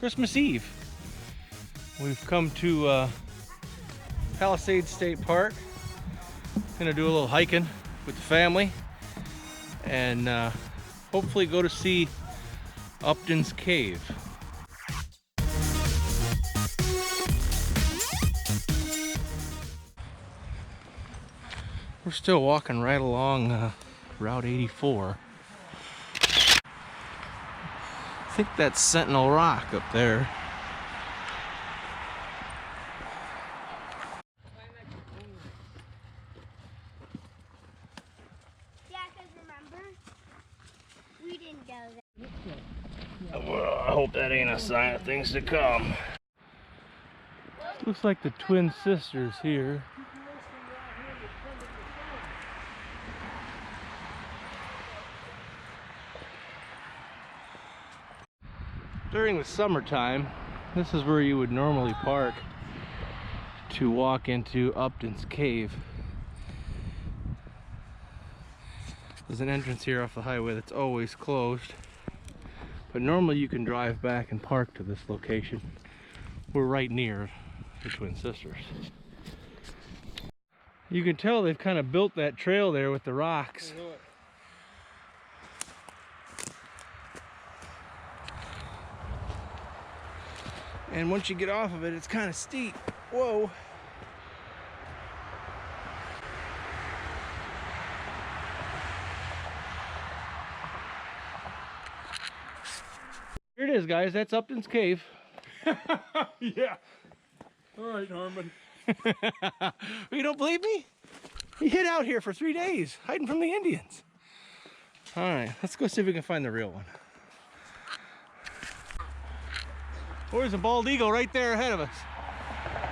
Christmas Eve. We've come to Palisades State Park. Gonna do a little hiking with the family and hopefully go to see Upton's Cave. We're still walking right along Route 84. I think that's Sentinel Rock up there. Yeah, because remember, we didn't go there. Well, I hope that ain't a sign of things to come. Looks like the twin sisters here. During the summertime, this is where you would normally park to walk into Upton's Cave. There's an entrance here off the highway that's always closed, but normally you can drive back and park to this location. We're right near the twin sisters. You can tell they've kind of built that trail there with the rocks. And once you get off of it, it's kind of steep. Whoa. Here it is, guys. That's Upton's Cave. Yeah. All right, Norman. You don't believe me? We hid out here for 3 days, hiding from the Indians. All right, let's go see if we can find the real one. Oh, there's a bald eagle right there ahead of us.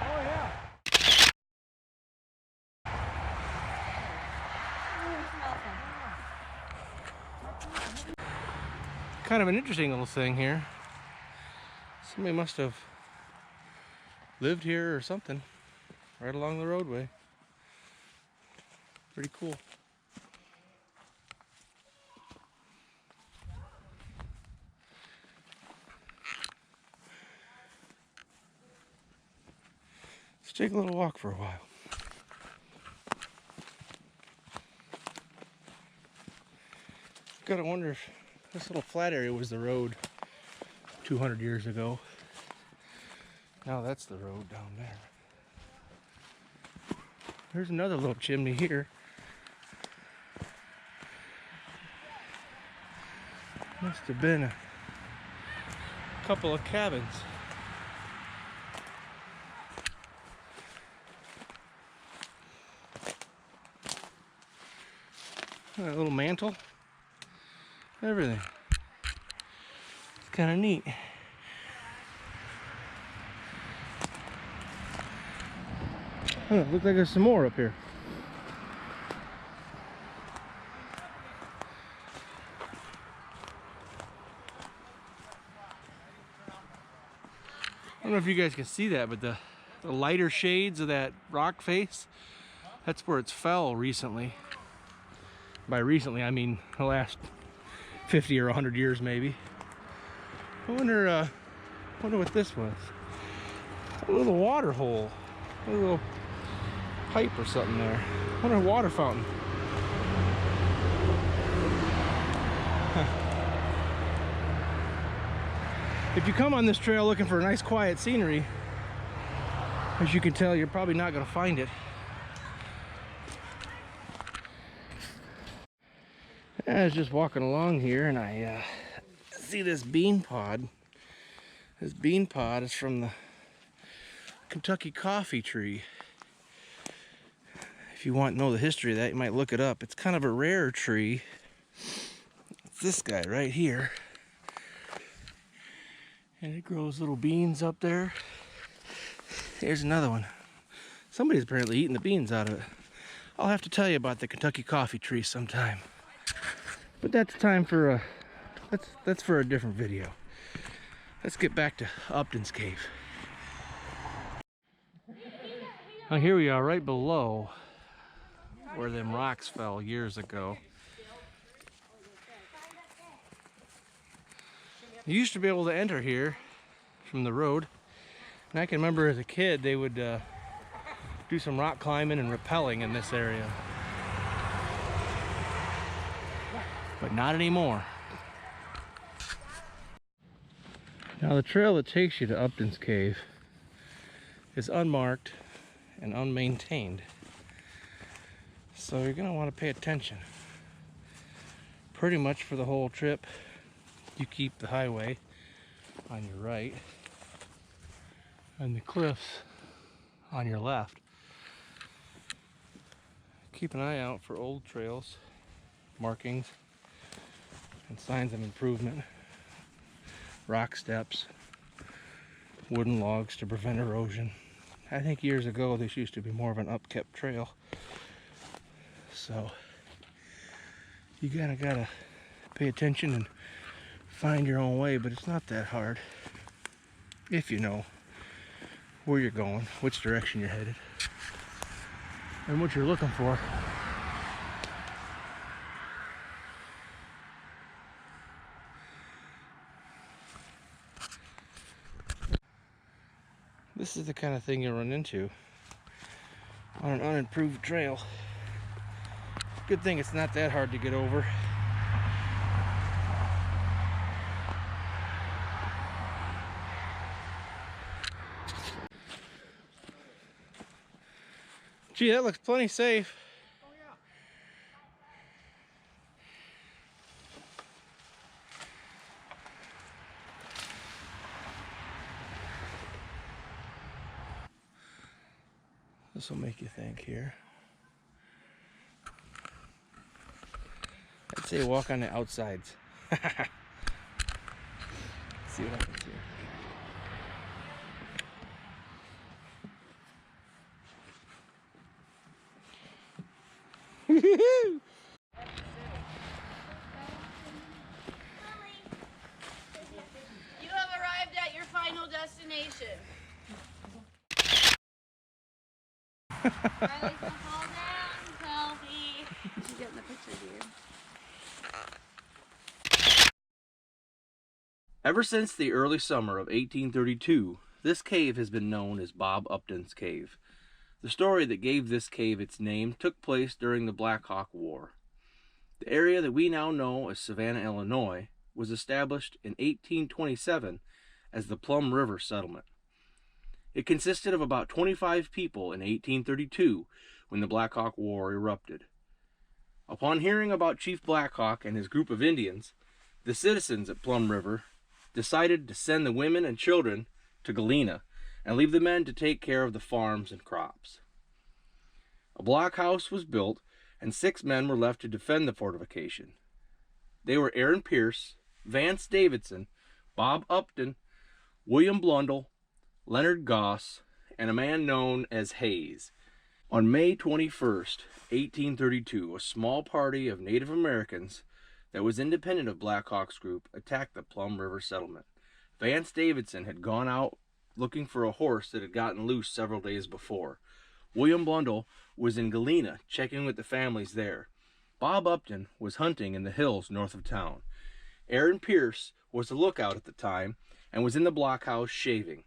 Oh, yeah. Kind of an interesting little thing here. Somebody must have lived here or something right along the roadway. Pretty cool. Let's take a little walk for a while. Gotta wonder if this little flat area was the road 200 years ago. Now that's the road down there. There's another little chimney here. Must have been a couple of cabins. A little mantle. Everything. It's kind of neat. Oh, looks like there's some more up here. I don't know if you guys can see that, but the lighter shades of that rock face, that's where it's fell recently. By recently, I mean the last 50 or 100 years maybe. I wonder what this was. A little water hole. A little pipe or something there. I wonder a water fountain. Huh. If you come on this trail looking for a nice quiet scenery, as you can tell, you're probably not going to find it. I was just walking along here and I see this bean pod. This bean pod is from the Kentucky coffee tree. If you want to know the history of that, you might look it up. It's kind of a rare tree. It's this guy right here. And it grows little beans up there. Here's another one. Somebody's apparently eating the beans out of it. I'll have to tell you about the Kentucky coffee tree sometime. But that's time for a that's for a different video. Let's get back to Upton's Cave. Now here we are right below where them rocks fell years ago. You used to be able to enter here from the road. And I can remember as a kid, they would do some rock climbing and rappelling in this area. But not anymore. Now the trail that takes you to Upton's Cave is unmarked and unmaintained. So you're gonna want to pay attention. Pretty much for the whole trip, you keep the highway on your right and the cliffs on your left. Keep an eye out for old trails, markings, and signs of improvement. Rock steps, wooden logs to prevent erosion. I think years ago this used to be more of an upkept trail. So you gotta pay attention and find your own way, but it's not that hard if you know where you're going, which direction you're headed, and what you're looking for. This is the kind of thing you'll run into on an unimproved trail. Good thing it's not that hard to get over. Gee, that looks plenty safe. Oh, yeah. This will make you think here. I'd say walk on the outsides. See what happens here. You have arrived at your final destination. I like to fall down, selfie. You should get in the picture, dude. Ever since the early summer of 1832, this cave has been known as Bob Upton's Cave. The story that gave this cave its name took place during the Black Hawk War. The area that we now know as Savanna, Illinois, was established in 1827 as the Plum River Settlement. It consisted of about 25 people in 1832 when the Black Hawk War erupted. Upon hearing about Chief Black Hawk and his group of Indians, the citizens at Plum River decided to send the women and children to Galena and leave the men to take care of the farms and crops. A blockhouse was built and 6 men were left to defend the fortification. They were Aaron Pierce, Vance Davidson, Bob Upton, William Blundell, Leonard Goss, and a man known as Hayes. On May 21st, 1832, a small party of Native Americans that was independent of Black Hawk's group attacked the Plum River settlement. Vance Davidson had gone out looking for a horse that had gotten loose several days before. William Blundell was in Galena checking with the families there. Bob Upton was hunting in the hills north of town. Aaron Pierce was the lookout at the time and was in the blockhouse shaving.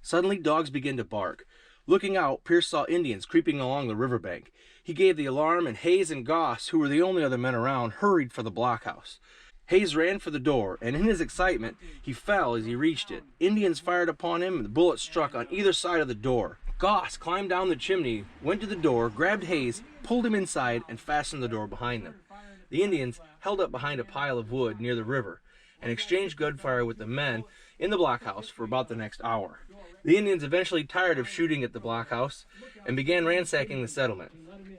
Suddenly dogs began to bark. Looking out, Pierce saw Indians creeping along the riverbank. He gave the alarm, and Hayes and Goss, who were the only other men around, hurried for the blockhouse. Hayes ran for the door, and in his excitement, he fell as he reached it. Indians fired upon him, and the bullets struck on either side of the door. Goss climbed down the chimney, went to the door, grabbed Hayes, pulled him inside, and fastened the door behind them. The Indians held up behind a pile of wood near the river and exchanged gunfire with the men in the blockhouse for about the next hour. The Indians eventually tired of shooting at the blockhouse and began ransacking the settlement,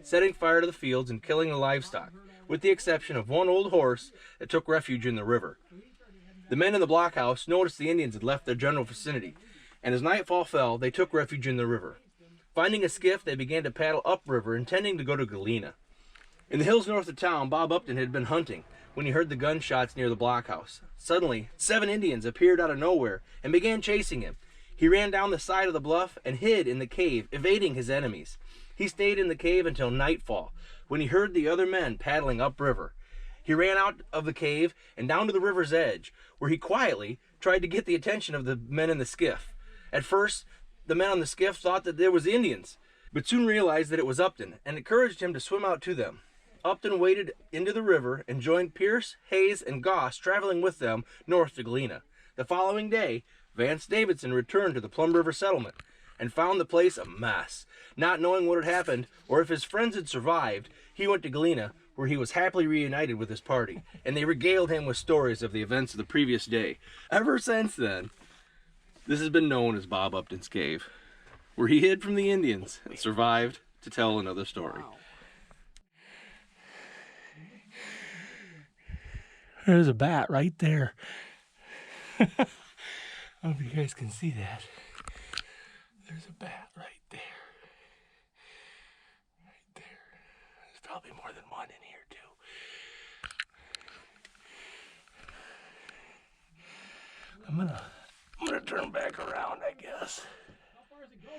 setting fire to the fields and killing the livestock, with the exception of one old horse that took refuge in the river. The men in the blockhouse noticed the Indians had left their general vicinity, and as nightfall fell, they took refuge in the river. Finding a skiff, they began to paddle upriver, intending to go to Galena. In the hills north of town, Bob Upton had been hunting when he heard the gunshots near the blockhouse. Suddenly, 7 Indians appeared out of nowhere and began chasing him. He ran down the side of the bluff and hid in the cave, evading his enemies. He stayed in the cave until nightfall, when he heard the other men paddling upriver. He ran out of the cave and down to the river's edge, where he quietly tried to get the attention of the men in the skiff. At first, the men on the skiff thought that there was Indians, but soon realized that it was Upton and encouraged him to swim out to them. Upton waded into the river and joined Pierce, Hayes, and Goss traveling with them north to Galena. The following day, Vance Davidson returned to the Plum River settlement and found the place a mess. Not knowing what had happened or if his friends had survived, he went to Galena, where he was happily reunited with his party, and they regaled him with stories of the events of the previous day. Ever since then, this has been known as Bob Upton's Cave, where he hid from the Indians and survived to tell another story. Wow. There's a bat right there. I hope you guys can see that. There's a bat right there. Right there. There's probably more than one in here too. I'm gonna turn back around, I guess. How far does it go,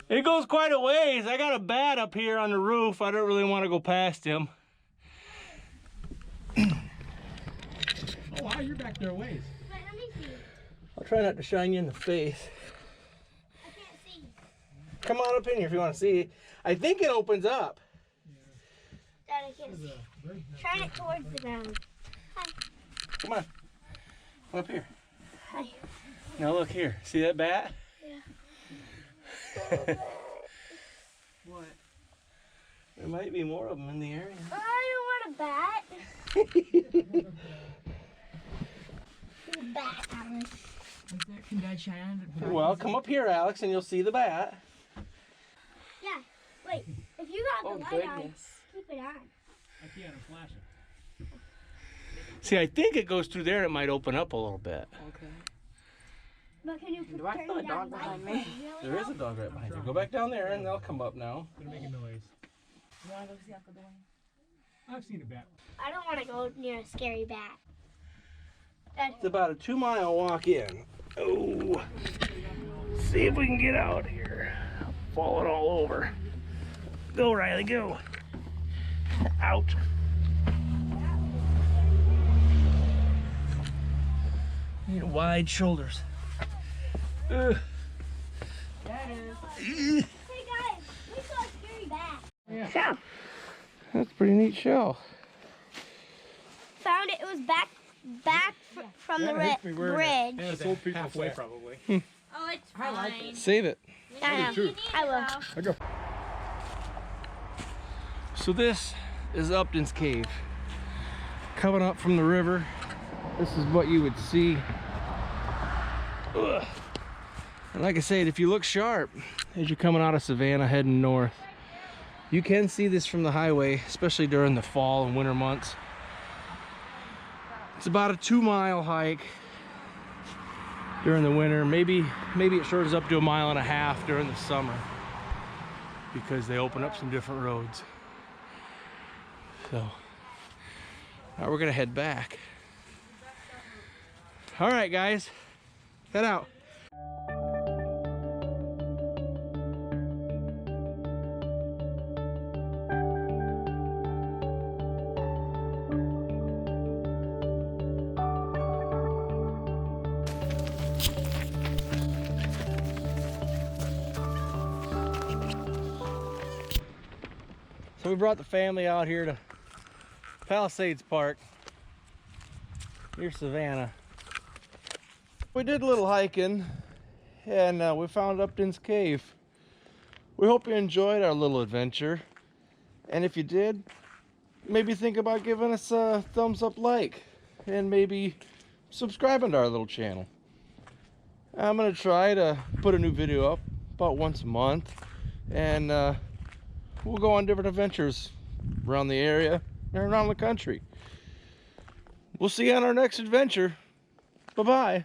Bill? It goes quite a ways. I got a bat up here on the roof. I don't really want to go past him. Oh, wow, you're back there a ways. But let me see. I'll try not to shine you in the face. I can't see. Come on up in here if you want to see. I think it opens up. Dad, I can't see. Turn it towards the ground. Hi. Come on. Come up here. Hi. Now look here. See that bat? Yeah. What? There might be more of them in the area. I don't want a bat. A bat, Alex. Can Dad shine on it? Well, come up here, Alex, and you'll see the bat. Yeah. Wait. If you got the light on, keep it on. I can't flash it. See, I think it goes through there and it might open up a little bit. Okay. But can you Do I feel a dog behind me? There is a dog right behind you. Go back down there and they'll come up now. Gonna make a noise. You want to go see Uncle Dwayne? I've seen a bat. I don't want to go near a scary bat. It's about a 2-mile walk in. Oh, see if we can get out here. Falling all over. Go, Riley, go. Out. Need wide shoulders. Hey guys, we saw a scary bat. Yeah. That's a pretty neat shell. Found it. It was back from the bridge. Yeah, it's old people's way, probably. Oh, it's fine. Save it. I know. I will. I go. So this is Upton's Cave. Coming up from the river, this is what you would see. Ugh. And like I said, if you look sharp as you're coming out of Savanna heading north, you can see this from the highway, especially during the fall and winter months. It's about a 2-mile hike during the winter. Maybe it shortens up to 1.5 miles during the summer because they open up some different roads. So now we're gonna head back. All right, guys, head out. So we brought the family out here to Palisades Park near Savanna. We did a little hiking and we found Upton's Cave. We hope you enjoyed our little adventure, and if you did, maybe think about giving us a thumbs up like and maybe subscribing to our little channel. I'm gonna try to put a new video up about once a month, and we'll go on different adventures around the area and around the country. We'll see you on our next adventure. Bye-bye.